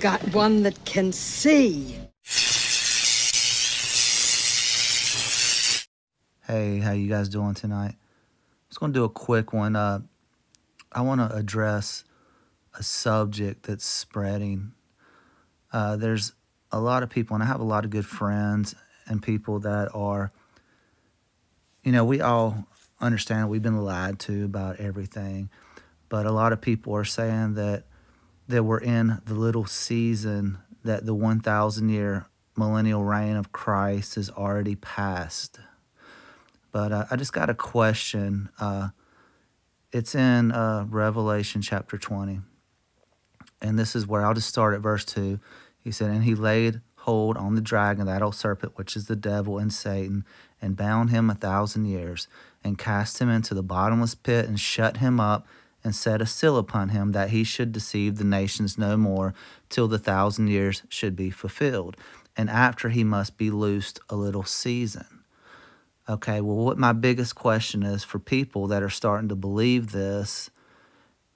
got one that can see. Hey, how you guys doing tonight? I'm just going to do a quick one. I want to address a subject that's spreading. There's a lot of people, and I have a lot of good friends and people that are, we all understand we've been lied to about everything, but a lot of people are saying that we're in the little season, that the 1,000-year millennial reign of Christ is already past. But I just got a question. It's in Revelation chapter 20. And this is where I'll just start at verse 2. He said, "And he laid hold on the dragon, that old serpent, which is the devil and Satan, and bound him 1,000 years, and cast him into the bottomless pit, and shut him up, and set a seal upon him, that he should deceive the nations no more, till the 1,000 years should be fulfilled. And after he must be loosed a little season." Okay, well, what my biggest question is for people that are starting to believe this,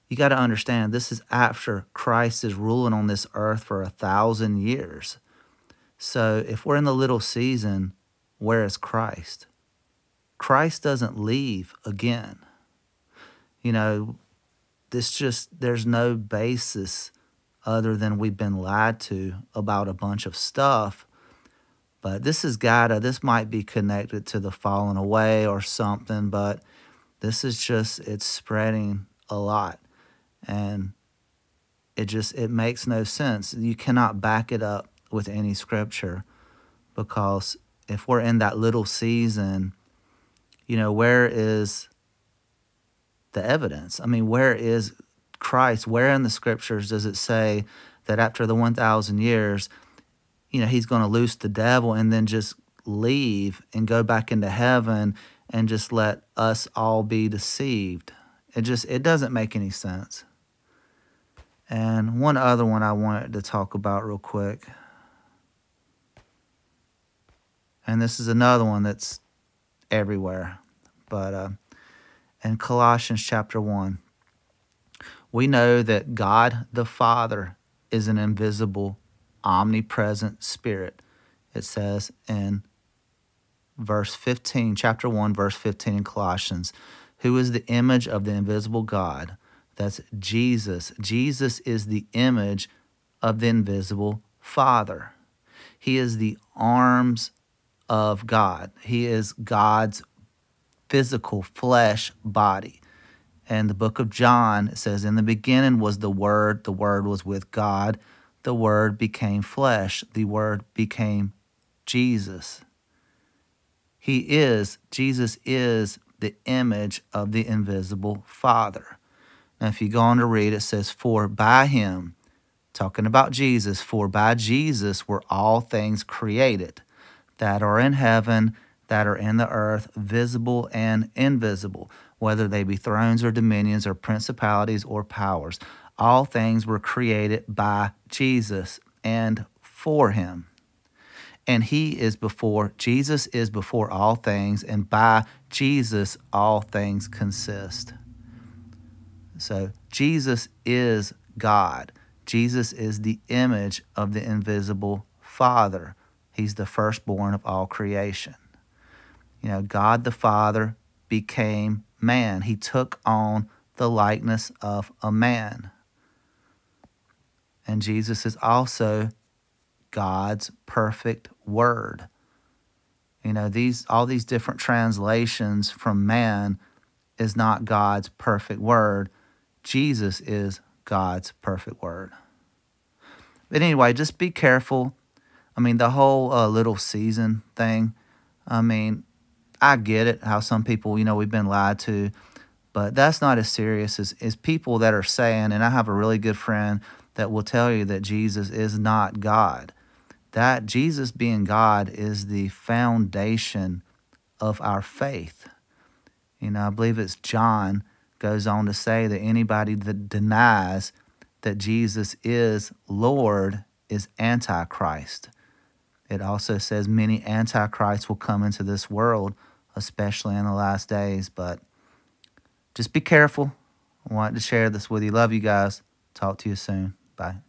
you got to understand this is after Christ is ruling on this earth for 1,000 years. So if we're in the little season, where is Christ? Christ doesn't leave again. There's no basis other than we've been lied to about a bunch of stuff. But this might be connected to the falling away or something, but this is it's spreading a lot. And it makes no sense. You cannot back it up with any scripture, because if we're in that little season, where is the evidence? I mean, where is Christ? Where in the scriptures does it say that after the 1,000 years, he's going to loose the devil and then just leave and go back into heaven and just let us all be deceived? It doesn't make any sense. And one other one I wanted to talk about real quick. And this is another one that's everywhere. But in Colossians chapter 1, we know that God the Father is an invisible, omnipresent spirit. It says in verse 15, chapter 1, verse 15 in Colossians, who is the image of the invisible God. That's Jesus. Jesus is the image of the invisible Father. He is the arms of God. He is God's physical flesh body. And the book of John, it says, in the beginning was the Word was with God, the Word became flesh, the Word became Jesus. Jesus is the image of the invisible Father. Now, if you go on to read, it says, for by him, talking about Jesus, for by Jesus were all things created, that are in heaven, that are in the earth, visible and invisible, whether they be thrones or dominions or principalities or powers. All things were created by Jesus and for him. And Jesus is before all things, and by Jesus all things consist. So Jesus is God. Jesus is the image of the invisible Father. He's the firstborn of all creation. God the Father became man. He took on the likeness of a man. And Jesus is also God's perfect word. All these different translations from man is not God's perfect word. Jesus is God's perfect word. But anyway, just be careful. The whole little season thing, I get it, how some people, we've been lied to, but that's not as serious as people that are saying, and I have a really good friend that will tell you that Jesus is not God. That Jesus being God is the foundation of our faith. I believe it's John goes on to say that anybody that denies that Jesus is Lord is Antichrist. It also says many Antichrists will come into this world, especially in the last days. But just be careful. I wanted to share this with you. Love you guys. Talk to you soon. Bye.